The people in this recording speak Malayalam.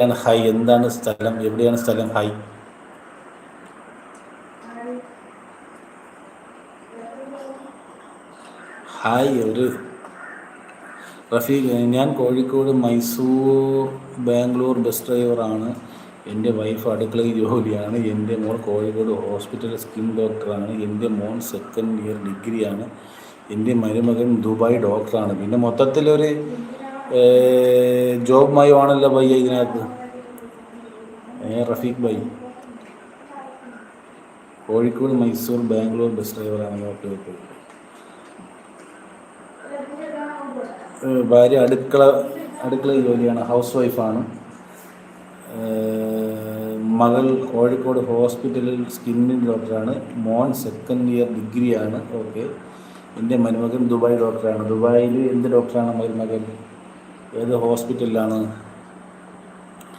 ഹായ്, എന്താണ് സ്ഥലം? എവിടെയാണ് സ്ഥലം? ഹായ്. ഹായ് ഒരു റഫീഖ്, ഞാൻ കോഴിക്കോട്, മൈസൂർ, ബാംഗ്ലൂർ ബസ് ഡ്രൈവറാണ്. എൻ്റെ വൈഫ് അടുക്കളയിൽ ജോലിയാണ്. എൻ്റെ മോൾ കോഴിക്കോട് ഹോസ്പിറ്റലിൽ സ്കിൻ ഡോക്ടറാണ്. എൻ്റെ മോൻ സെക്കൻഡ് ഇയർ ഡിഗ്രിയാണ്. എൻ്റെ മരുമകൻ ദുബായ് ഡോക്ടറാണ്. പിന്നെ മൊത്തത്തിലൊരു ജോബ് മയമാണല്ലോ ഭയ്യ ഇതിനകത്ത്. റഫീഖ് ഭായ് കോഴിക്കോട്, മൈസൂർ, ബാംഗ്ലൂർ ബസ് ഡ്രൈവറാണ്. Okay okay. ഭാര്യ അടുക്കളയിൽ ജോലിയാണ്, ഹൗസ് വൈഫാണ്. മകൾ കോഴിക്കോട് ഹോസ്പിറ്റലിൽ സ്കിന്നിൻ ഡോക്ടറാണ്. മോൻ സെക്കൻഡ് ഇയർ ഡിഗ്രിയാണ്. ഓക്കെ. എൻ്റെ മരുമകൻ ദുബായ് ഡോക്ടറാണ്. ദുബായിൽ എന്ത് ഡോക്ടറാണ് മരുമകൻ? ഏത് ഹോസ്പിറ്റലിലാണ്?